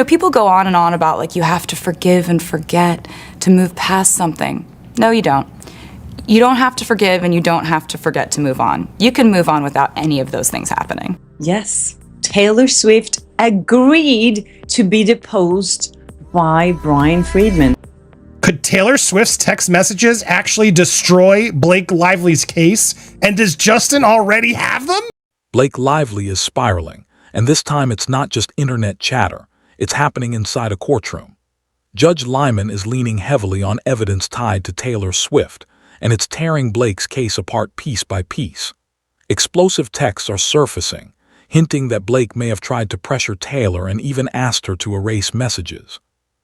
People go on and on about like you have to forgive and forget to move past something. No, you don't. You don't have to forgive and you don't have to forget to move on. You can move on without any of those things happening. Yes, Taylor Swift agreed to be deposed by Brian Friedman. Could Taylor Swift's text messages actually destroy Blake Lively's case? And does Justin already have them? Blake Lively is spiraling, and this time it's not just internet chatter. It's happening inside a courtroom. Judge Lyman is leaning heavily on evidence tied to Taylor Swift, and it's tearing Blake's case apart piece by piece. Explosive texts are surfacing, hinting that Blake may have tried to pressure Taylor and even asked her to erase messages.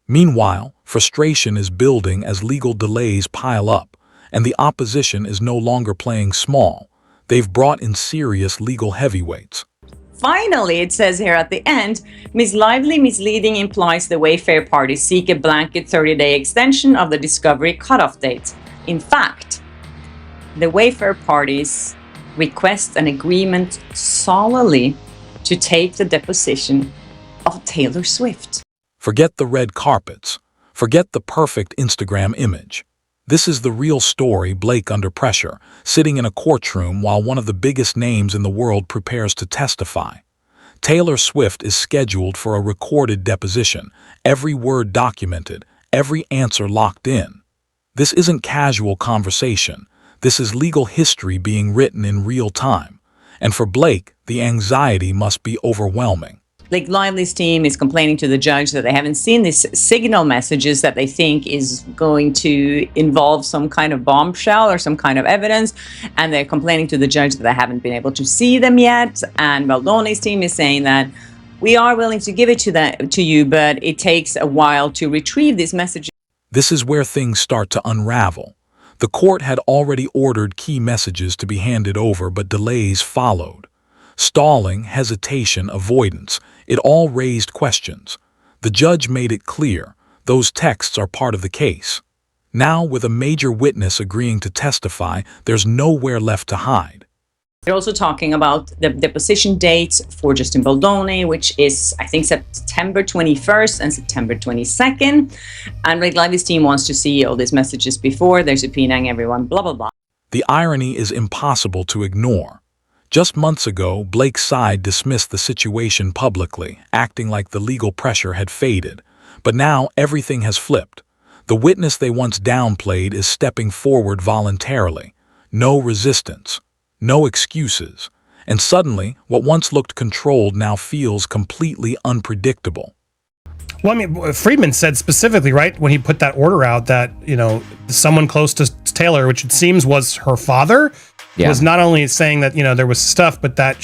Meanwhile, frustration is building as legal delays pile up, and the opposition is no longer playing small. They've brought in serious legal heavyweights. Finally, it says here at the end, Ms. Lively misleading implies the Wayfair parties seek a blanket 30-day extension of the discovery cutoff date. In fact, the Wayfair parties request an agreement solely to take the deposition of Taylor Swift. Forget the red carpets. Forget the perfect Instagram image. This is the real story. Blake under pressure, sitting in a courtroom while one of the biggest names in the world prepares to testify. Taylor Swift is scheduled for a recorded deposition, every word documented, every answer locked in. This isn't casual conversation. This is legal history being written in real time. And for Blake, the anxiety must be overwhelming. Blake Lively's team is complaining to the judge that they haven't seen these signal messages that they think is going to involve some kind of bombshell or some kind of evidence. And they're complaining to the judge that they haven't been able to see them yet. And Baldone's team is saying that we are willing to give it to you, but it takes a while to retrieve these messages. This is where things start to unravel. The court had already ordered key messages to be handed over, but delays followed. Stalling, hesitation, avoidance, it all raised questions. The judge made it clear, those texts are part of the case. Now, with a major witness agreeing to testify, there's nowhere left to hide. They're also talking about the deposition dates for Justin Baldoni, which is, I think, September 21st and September 22nd. And Blake Lively's team wants to see all these messages before they're subpoenaing everyone, blah, blah, blah. The irony is impossible to ignore. Just months ago, Blake's side dismissed the situation publicly, acting like the legal pressure had faded. But now everything has flipped. The witness they once downplayed is stepping forward voluntarily. No resistance, no excuses. And suddenly, what once looked controlled now feels completely unpredictable. Well, I mean, Friedman said specifically, right, when he put that order out that, someone close to Taylor, which it seems was her father, was not only saying that, there was stuff, but that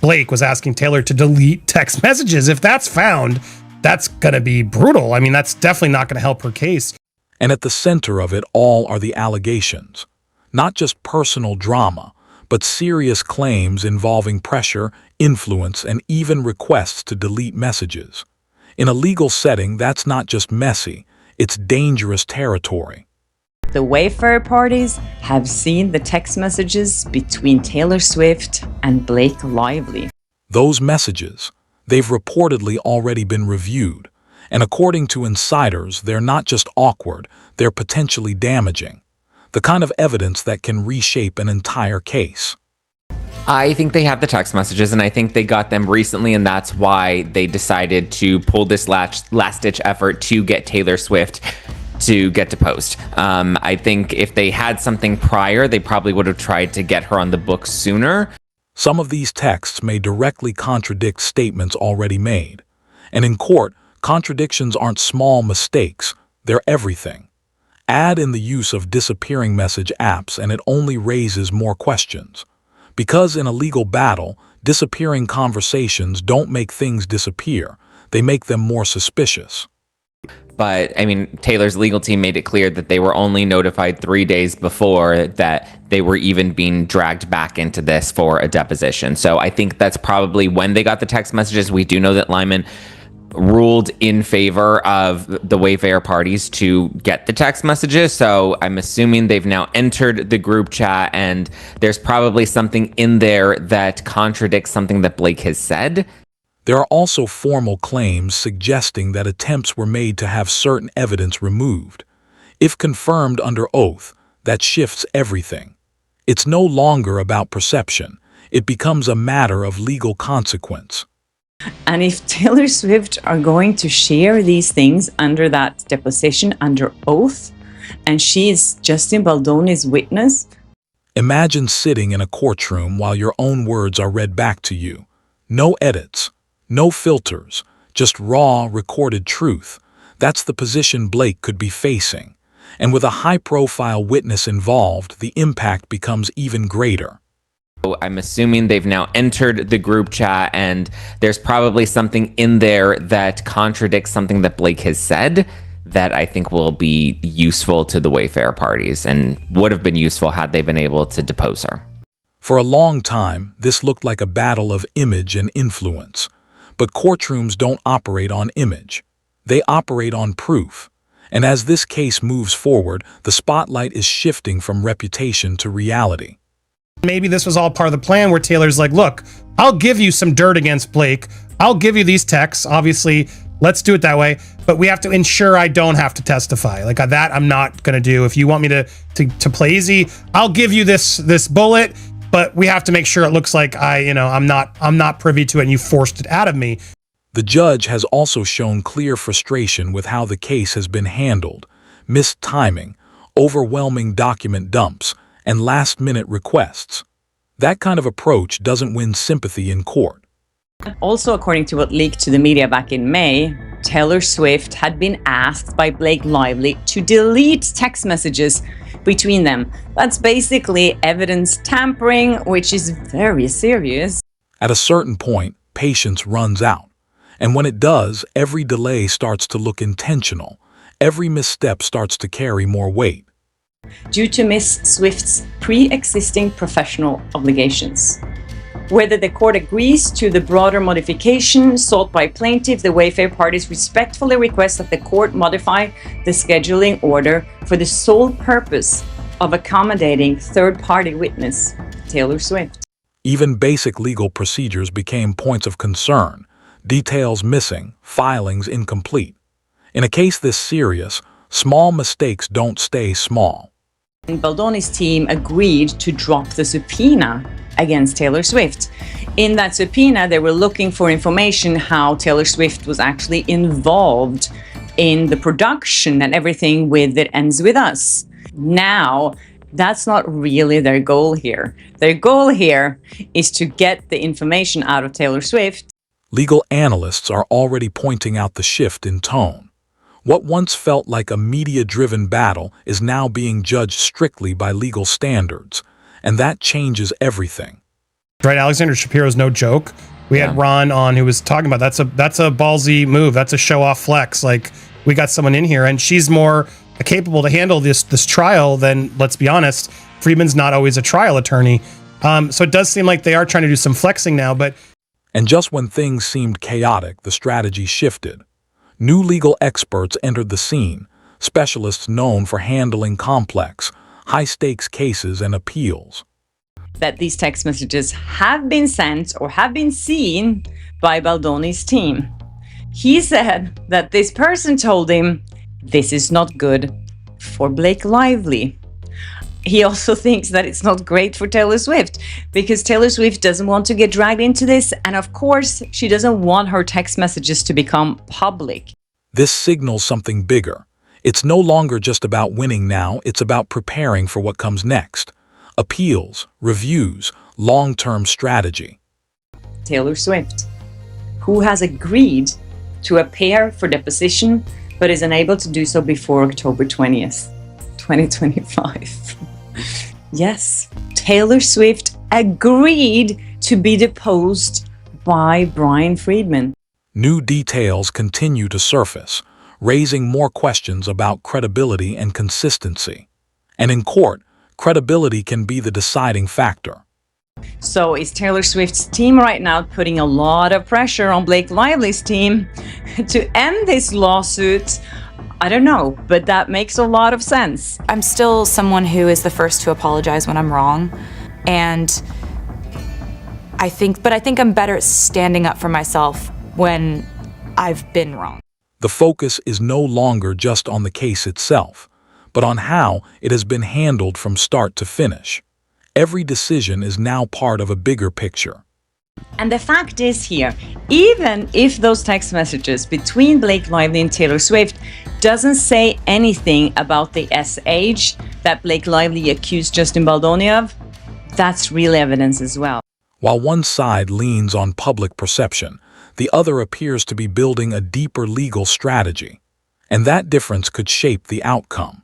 Blake was asking Taylor to delete text messages. If that's found, that's going to be brutal. I mean, that's definitely not going to help her case. And at the center of it all are the allegations. Not just personal drama, but serious claims involving pressure, influence, and even requests to delete messages. In a legal setting, that's not just messy, it's dangerous territory. The Wayfair parties have seen the text messages between Taylor Swift and Blake Lively. Those messages, they've reportedly already been reviewed. And according to insiders, they're not just awkward, they're potentially damaging. The kind of evidence that can reshape an entire case. I think they have the text messages, and I think they got them recently, and that's why they decided to pull this last-ditch effort to get Taylor Swift to get deposed. I think if they had something prior, they probably would have tried to get her on the books sooner. Some of these texts may directly contradict statements already made. And in court, contradictions aren't small mistakes, they're everything. Add in the use of disappearing message apps and it only raises more questions. Because in a legal battle, disappearing conversations don't make things disappear, they make them more suspicious. But, Taylor's legal team made it clear that they were only notified 3 days before that they were even being dragged back into this for a deposition. So I think that's probably when they got the text messages. We do know that Lyman ruled in favor of the Wayfair parties to get the text messages. So I'm assuming they've now entered the group chat, and there's probably something in there that contradicts something that Blake has said. There are also formal claims suggesting that attempts were made to have certain evidence removed. If confirmed under oath, that shifts everything. It's no longer about perception. It becomes a matter of legal consequence. And if Taylor Swift are going to share these things under that deposition, under oath, and she is Justin Baldoni's witness. Imagine sitting in a courtroom while your own words are read back to you. No edits, no filters, just raw, recorded truth. That's the position Blake could be facing. And with a high-profile witness involved, the impact becomes even greater. I'm assuming they've now entered the group chat, and there's probably something in there that contradicts something that Blake has said that I think will be useful to the Wayfair parties and would have been useful had they been able to depose her. For a long time, this looked like a battle of image and influence. But courtrooms don't operate on image. They operate on proof. And as this case moves forward, the spotlight is shifting from reputation to reality. Maybe this was all part of the plan where Taylor's like, look, I'll give you some dirt against Blake. I'll give you these texts. Obviously, let's do it that way. But we have to ensure I don't have to testify. Like that, I'm not going to do. If you want me to play easy, I'll give you this bullet. But we have to make sure it looks like I'm not privy to it and you forced it out of me. The judge has also shown clear frustration with how the case has been handled. Missed timing, overwhelming document dumps, and last-minute requests. That kind of approach doesn't win sympathy in court. Also, according to what leaked to the media back in May, Taylor Swift had been asked by Blake Lively to delete text messages between them. That's basically evidence tampering, which is very serious. At a certain point, patience runs out. And when it does, every delay starts to look intentional. Every misstep starts to carry more weight. Due to Miss Swift's pre-existing professional obligations. Whether the court agrees to the broader modification sought by plaintiff, the Wayfair parties respectfully request that the court modify the scheduling order for the sole purpose of accommodating third-party witness Taylor Swift. Even basic legal procedures became points of concern. Details missing, filings incomplete. In a case this serious, small mistakes don't stay small. Baldoni's team agreed to drop the subpoena against Taylor Swift. In that subpoena, they were looking for information how Taylor Swift was actually involved in the production and everything with It Ends With Us. Now, that's not really their goal here. Their goal here is to get the information out of Taylor Swift. Legal analysts are already pointing out the shift in tone. What once felt like a media-driven battle is now being judged strictly by legal standards, and that changes everything. Right, Alexander Shapiro's no joke. We had Ron on who was talking about that's a ballsy move. That's a show-off flex. Like, we got someone in here, and she's more capable to handle this trial than, let's be honest, Friedman's not always a trial attorney. So it does seem like they are trying to do some flexing now, but... And just when things seemed chaotic, the strategy shifted. New legal experts entered the scene, specialists known for handling complex, high-stakes cases and appeals. That these text messages have been sent or have been seen by Baldoni's team. He said that this person told him, this is not good for Blake Lively. He also thinks that it's not great for Taylor Swift because Taylor Swift doesn't want to get dragged into this, and of course, she doesn't want her text messages to become public. This signals something bigger. It's no longer just about winning now, it's about preparing for what comes next. Appeals, reviews, long-term strategy. Taylor Swift, who has agreed to appear for deposition but is unable to do so before October 20th, 2025. Yes, Taylor Swift agreed to be deposed by Brian Friedman. New details continue to surface, raising more questions about credibility and consistency. And in court, credibility can be the deciding factor. So is Taylor Swift's team right now putting a lot of pressure on Blake Lively's team to end this lawsuit? I don't know, but that makes a lot of sense. I'm still someone who is the first to apologize when I'm wrong. And I think I'm better at standing up for myself when I've been wrong. The focus is no longer just on the case itself, but on how it has been handled from start to finish. Every decision is now part of a bigger picture. And the fact is here, even if those text messages between Blake Lively and Taylor Swift doesn't say anything about the SH that Blake Lively accused Justin Baldoni of, that's real evidence as well. While one side leans on public perception, the other appears to be building a deeper legal strategy. And that difference could shape the outcome.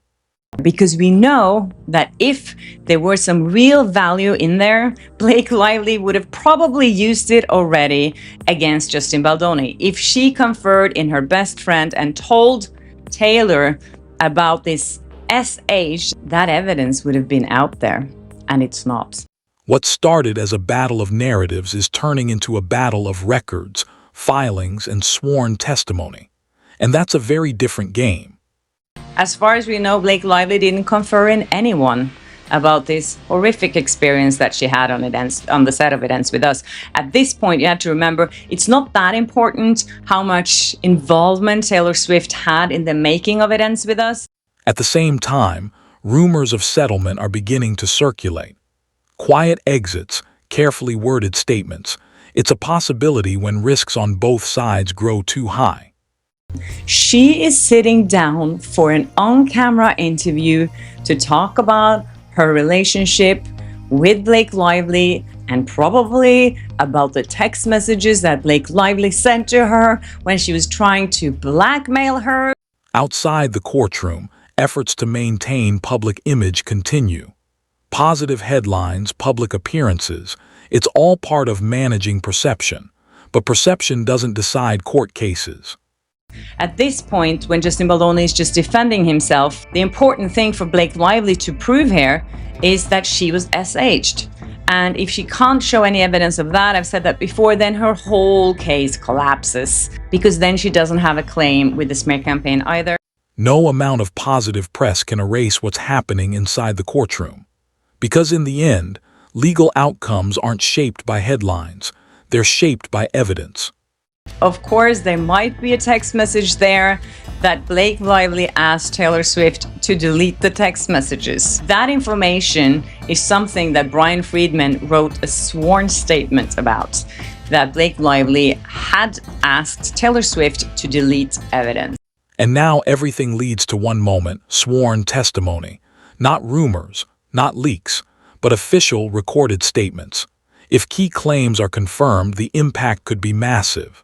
Because we know that if there were some real value in there, Blake Lively would have probably used it already against Justin Baldoni. If she conferred in her best friend and told Taylor about this SH, that evidence would have been out there, and it's not. What started as a battle of narratives is turning into a battle of records, filings, and sworn testimony. And that's a very different game. As far as we know, Blake Lively didn't confer in anyone about this horrific experience that she had on the set of It Ends With Us. At this point, you have to remember, it's not that important how much involvement Taylor Swift had in the making of It Ends With Us. At the same time, rumors of settlement are beginning to circulate. Quiet exits, carefully worded statements. It's a possibility when risks on both sides grow too high. She is sitting down for an on-camera interview to talk about her relationship with Blake Lively and probably about the text messages that Blake Lively sent to her when she was trying to blackmail her. Outside the courtroom, efforts to maintain public image continue. Positive headlines, public appearances, it's all part of managing perception. But perception doesn't decide court cases. At this point, when Justin Baldoni is just defending himself, the important thing for Blake Lively to prove here is that she was SH'd. And if she can't show any evidence of that, I've said that before, then her whole case collapses, because then she doesn't have a claim with the smear campaign either. No amount of positive press can erase what's happening inside the courtroom. Because in the end, legal outcomes aren't shaped by headlines, they're shaped by evidence. Of course, there might be a text message there that Blake Lively asked Taylor Swift to delete the text messages. That information is something that Brian Friedman wrote a sworn statement about, that Blake Lively had asked Taylor Swift to delete evidence. And now everything leads to one moment, sworn testimony. Not rumors, not leaks, but official recorded statements. If key claims are confirmed, the impact could be massive.